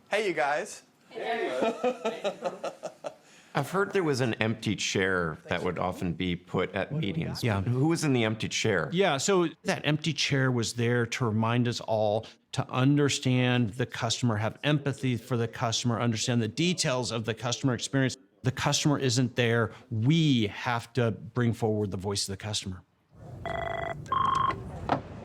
Hey, you guys. I've heard there was an empty chair that would often be put at meetings. Yeah. Who was in the empty chair? Yeah, so that empty chair was there to remind us all to understand the customer, have empathy for the customer, understand the details of the customer experience. The customer isn't there. We have to bring forward the voice of the customer.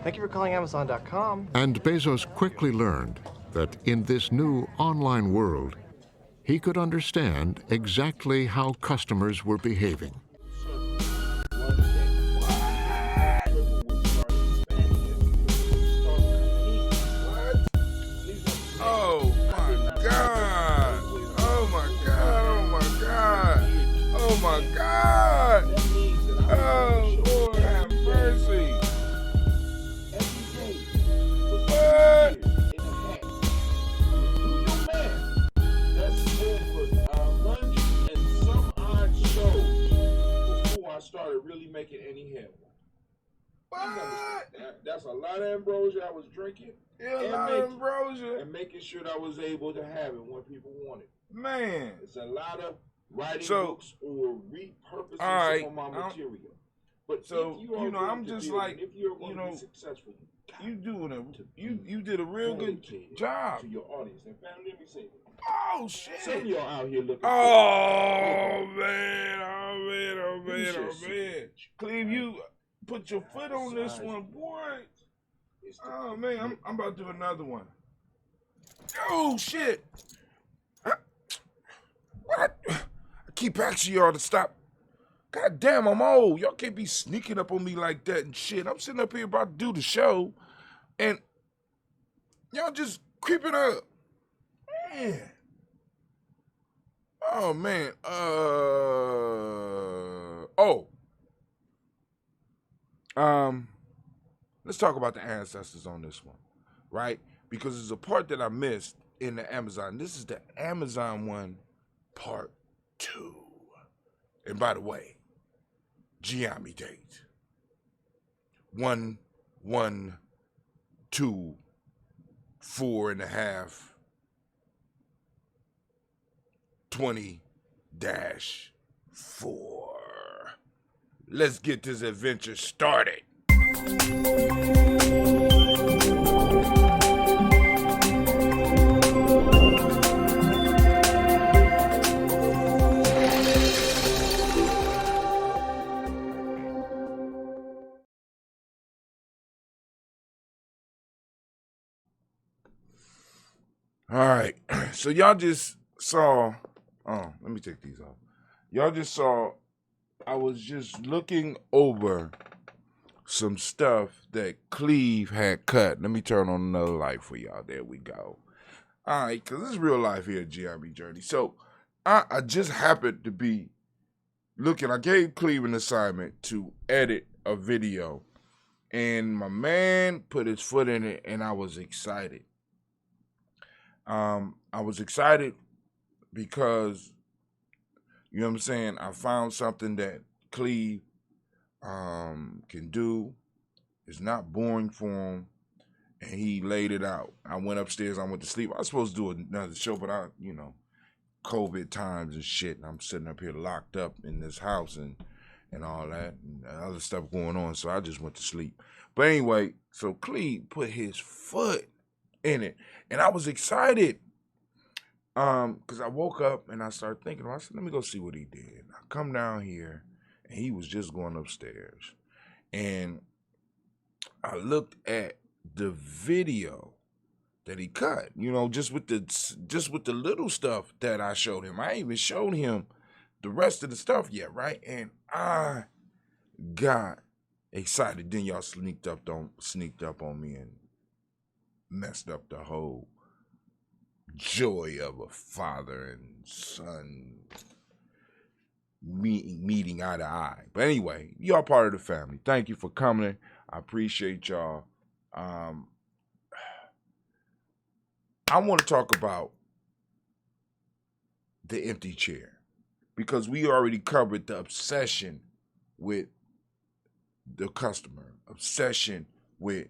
Thank you for calling Amazon.com. And Bezos quickly learned that in this new online world, he could understand exactly how customers were behaving. Oh my God! Oh my God! Oh my God! Oh my God! Oh Lord, have mercy! What? I started really making any headway. What? That's a lot of ambrosia I was drinking. Yeah, a lot of ambrosia. And making sure that I was able to have it when people wanted it. Man. It's a lot of writing So, books or repurposing all some of my material. But so, if you are you know, going I'm to just do it, like, if you're going you to know, be successful, you doing a, you did a real good job. to your audience. And family, let me say this. Oh shit. Some of y'all out here looking Oh man, oh man, oh man, oh man. Cleve, you put your foot on this one, boy. Oh man, I'm about to do another one. Oh shit. What? I keep asking y'all to stop. God damn, I'm old. Y'all can't be sneaking up on me like that and shit. I'm sitting up here about to do the show, and y'all just creeping up. Man. Oh man. Let's talk about the ancestors on this one, right? Because there's a part that I missed in the Amazon. This is the Amazon one, part 2. And by the way, Gye-Nyame date 1-1-2-4.5 20-4. Let's get this adventure started. All right, so y'all just saw, oh, let me take these off. Y'all just saw, I was just looking over some stuff that Cleve had cut. Let me turn on another light for y'all. There we go. All right, because this is real life here at Gye-Nyame Journey. So I just happened to be looking. I gave Cleve an assignment to edit a video, and my man put his foot in it, and I was excited. I was excited because, you know what I'm saying, I found something that Cleve can do. It's not boring for him, and he laid it out. I went upstairs, I went to sleep. I was supposed to do another show, but I, you know, COVID times and shit, and I'm sitting up here locked up in this house and all that, and other stuff going on, so I just went to sleep. But anyway, so Cleve put his foot in it, and I was excited. Because I woke up and I started thinking, I said, let me go see what he did. I come down here, and he was just going upstairs. And I looked at the video that he cut, you know, just with the little stuff that I showed him. I ain't even showed him the rest of the stuff yet, right? And I got excited. Then y'all sneaked up on me and messed up the whole joy of a father and son meeting eye to eye. But anyway, y'all part of the family. Thank you for coming. I appreciate y'all. I want to talk about the empty chair because we already covered the obsession with the customer, obsession with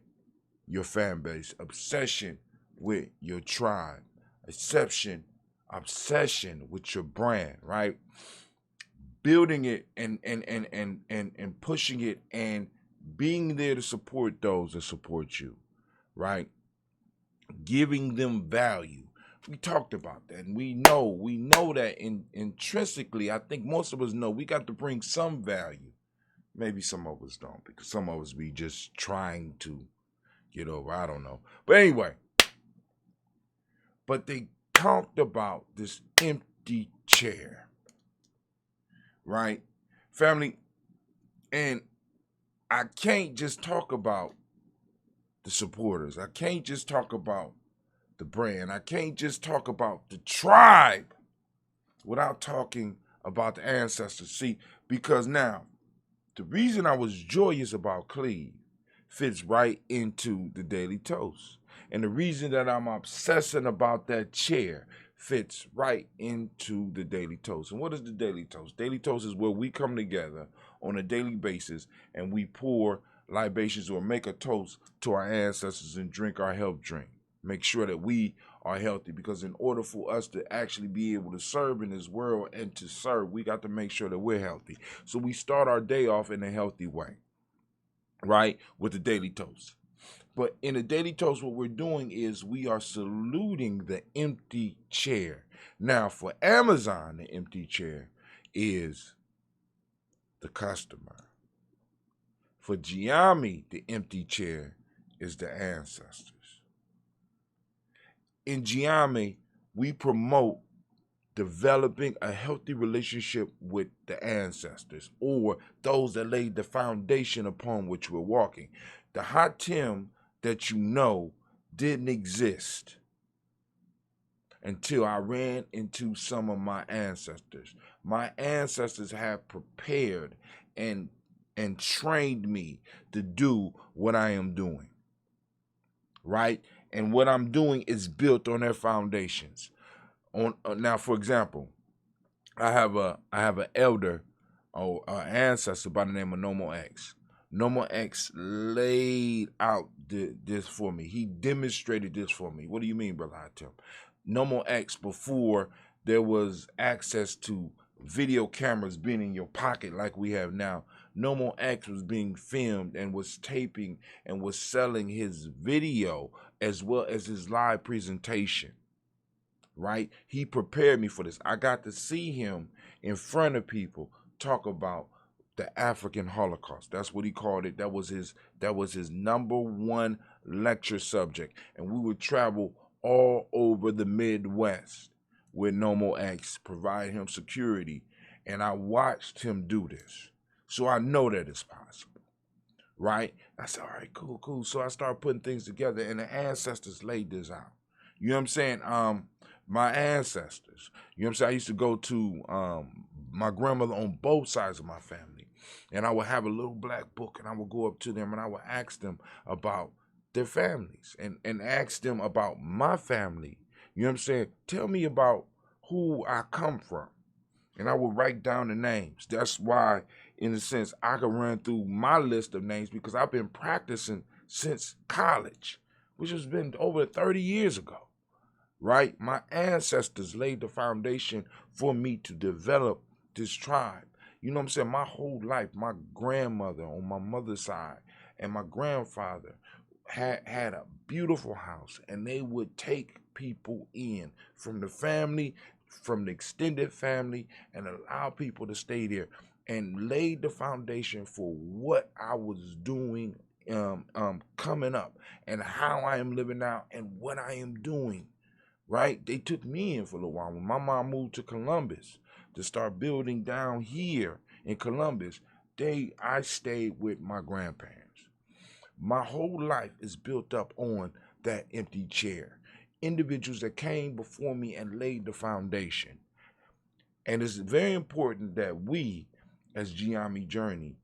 your fan base, obsession with your tribe. obsession with your brand, right? Building it and pushing it and being there to support those that support you, right? Giving them value. We talked about that, and we know that intrinsically, I think most of us know we got to bring some value. Maybe some of us don't, because some of us be just trying to get over. I don't know. But anyway, but they talked about this empty chair, right? Family, and I can't just talk about the supporters. I can't just talk about the brand. I can't just talk about the tribe without talking about the ancestors. See, because now, the reason I was joyous about Cleve fits right into the Daily Toast. And the reason that I'm obsessing about that chair fits right into the Daily Toast. And what is the Daily Toast? Daily Toast is where we come together on a daily basis and we pour libations or make a toast to our ancestors and drink our health drink. Make sure that we are healthy, because in order for us to actually be able to serve in this world and to serve, we got to make sure that we're healthy. So we start our day off in a healthy way, right, with the Daily Toast. But in the Daily Toast, what we're doing is we are saluting the empty chair. Now, for Amazon, the empty chair is the customer. For Gye-Nyame, the empty chair is the ancestors. In Gye-Nyame, we promote developing a healthy relationship with the ancestors, or those that laid the foundation upon which we're walking. The hot Tim that you know didn't exist until I ran into some of my ancestors. My ancestors have prepared and trained me to do what I am doing, right? And what I'm doing is built on their foundations. Now, for example, I have an elder or ancestor by the name of Nomo X. Nomo X laid out this for me. He demonstrated this for me. What do you mean, Brother Hatem? Nomo X, before there was access to video cameras being in your pocket like we have now, Nomo X was being filmed and was taping and was selling his video as well as his live presentation, right? He prepared me for this. I got to see him in front of people talk about the African Holocaust. That's what he called it. That was his #1 lecture subject. And we would travel all over the Midwest with Nomo X, provide him security. And I watched him do this. So I know that it's possible, right? I said, all right, cool. So I started putting things together, and the ancestors laid this out. You know what I'm saying? My ancestors, you know what I'm saying? I used to go to my grandmother on both sides of my family, and I would have a little black book, and I would go up to them, and I would ask them about their families and ask them about my family. You know what I'm saying? Tell me about who I come from. And I would write down the names. That's why, in a sense, I could run through my list of names, because I've been practicing since college, which has been over 30 years ago, right? My ancestors laid the foundation for me to develop this tribe. You know what I'm saying? My whole life, my grandmother on my mother's side and my grandfather had a beautiful house, and they would take people in from the family, from the extended family, and allow people to stay there, and laid the foundation for what I was doing coming up, and how I am living now, and what I am doing, right? They took me in for a little while. When my mom moved to Columbus to start building down here in Columbus, I stayed with my grandparents. My whole life is built up on that empty chair. Individuals that came before me and laid the foundation. And it's very important that we, as Gye-Nyame Journey,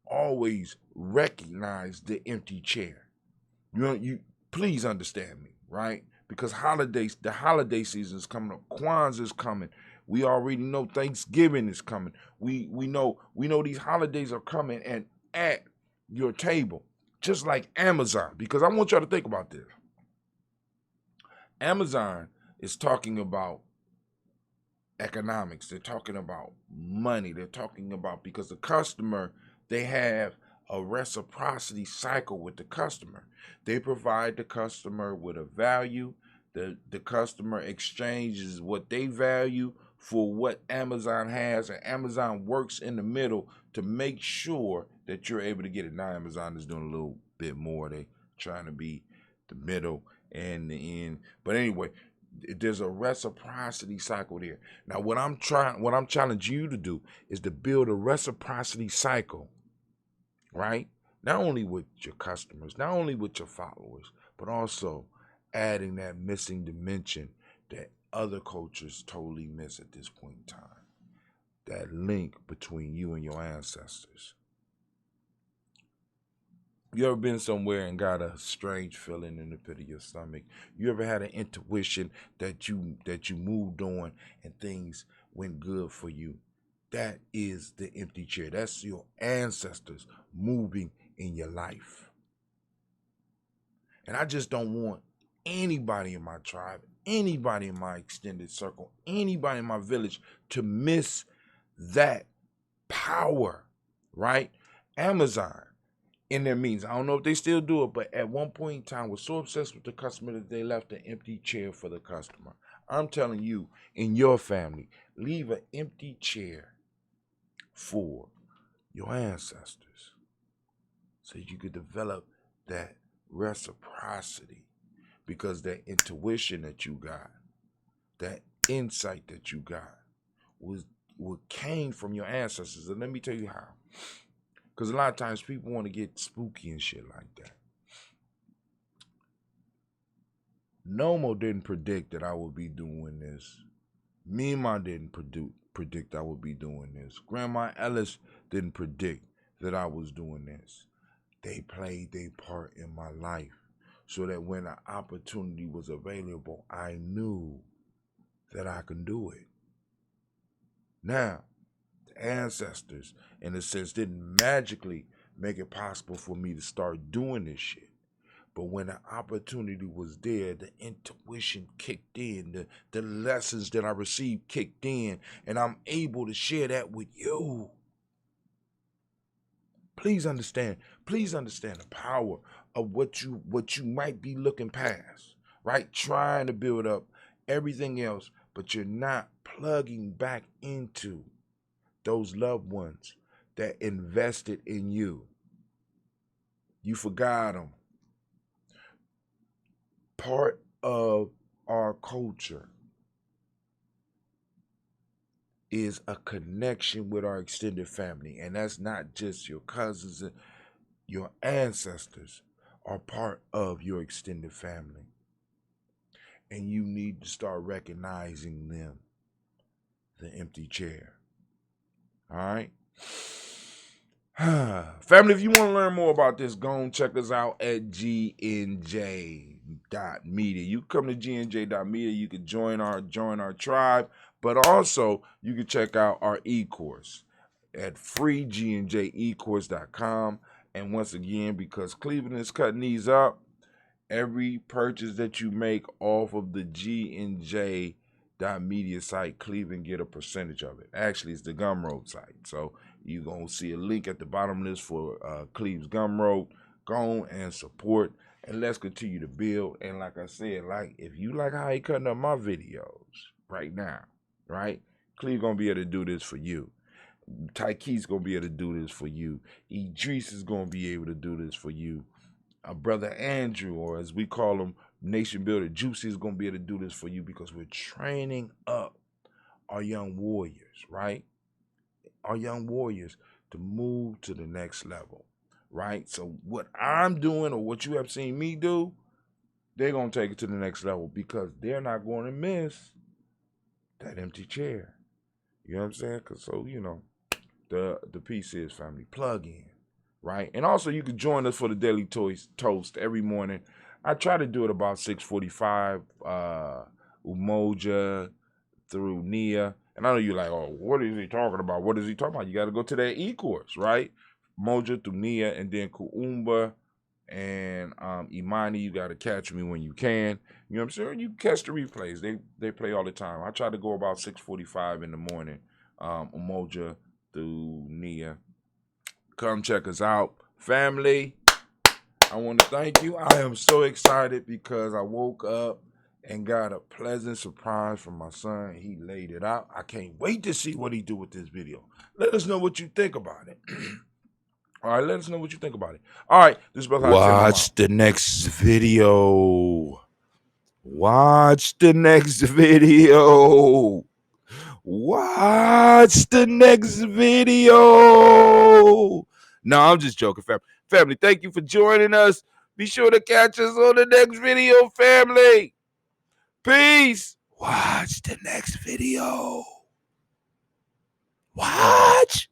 always recognize the empty chair. You please understand me, right? Because the holiday season is coming up. Kwanzaa is coming. We already know Thanksgiving is coming. We know these holidays are coming, and at your table, just like Amazon, because I want y'all to think about this. Amazon is talking about economics. They're talking about money. They're talking about, because the customer, they have a reciprocity cycle with the customer. They provide the customer with a value. The customer exchanges what they value for what Amazon has, and Amazon works in the middle to make sure that you're able to get it. Now Amazon is doing a little bit more. They trying to be the middle and the end. But anyway, there's a reciprocity cycle there. Now what I'm challenging you to do is to build a reciprocity cycle, right? Not only with your customers, not only with your followers, but also adding that missing dimension that other cultures totally miss at this point in time. That link between you and your ancestors. You ever been somewhere and got a strange feeling in the pit of your stomach? You ever had an intuition that you moved on and things went good for you? That is the empty chair. That's your ancestors moving in your life. And I just don't want anybody in my tribe, anybody in my extended circle, anybody in my village to miss that power, right? Amazon, in their means, I don't know if they still do it, but at one point in time was so obsessed with the customer that they left an empty chair for the customer. I'm telling you, in your family, leave an empty chair for your ancestors so you could develop that reciprocity, because that intuition that you got, that insight that you got was what came from your ancestors. And let me tell you how. Because a lot of times people want to get spooky and shit like that. Nomo didn't predict that I would be doing this. Mima didn't predict I would be doing this. Grandma Ellis didn't predict that I was doing this. They played their part in my life so that when an opportunity was available, I knew that I could do it. Now, the ancestors, in a sense, didn't magically make it possible for me to start doing this shit. But when the opportunity was there, the intuition kicked in, the lessons that I received kicked in, and I'm able to share that with you. Please understand the power of what you might be looking past, right? Trying to build up everything else, but you're not plugging back into those loved ones that invested in you. You forgot them. Part of our culture is a connection with our extended family, and that's not just your cousins. Your ancestors are part of your extended family, and you need to start recognizing them. The empty chair. All right? Family, if you want to learn more about this, go and check us out at GNJ.media. You can come to GNJ.media. You can join our tribe, but also you can check out our e-course at freegnjecourse.com. And once again, because Cleveland is cutting these up, every purchase that you make off of the GNJ.media site, Cleveland get a percentage of it. Actually, it's the Gumroad site. So you're going to see a link at the bottom of this for Cleve's Gumroad. Go on and support, and let's continue to build. And like I said, if you like how he cutting up my videos right now, right? Cleve going to be able to do this for you. Tyke's going to be able to do this for you. Idris is going to be able to do this for you. Brother Andrew, or as we call him, Nation Builder Juicy, is going to be able to do this for you, because we're training up our young warriors, right? Our young warriors to move to the next level, right? So what I'm doing, or what you have seen me do, they're going to take it to the next level, because they're not going to miss that empty chair. You know what I'm saying? Because, so, you know, the piece is, family, plug in, right? And also you can join us for the Daily Toast every morning. I try to do it about 6:45, Umoja through Nia. And I know you're like, oh, what is he talking about? What is he talking about? You got to go to that e-course, right? Moja through Nia, and then Kuumba And Imani, you got to catch me when you can. You know what I'm saying? You can catch the replays. They play all the time. I try to go about 6:45 in the morning. Umoja through Nia. Come check us out. Family, I want to thank you. I am so excited because I woke up and got a pleasant surprise from my son. He laid it out. I can't wait to see what he do with this video. Let us know what you think about it. All right, let us know what you think about it. All right, this is Brother Hashim. Watch the next video. Watch the next video. Watch the next video. No, I'm just joking, family. Family, thank you for joining us. Be sure to catch us on the next video, family. Peace. Watch the next video. Watch.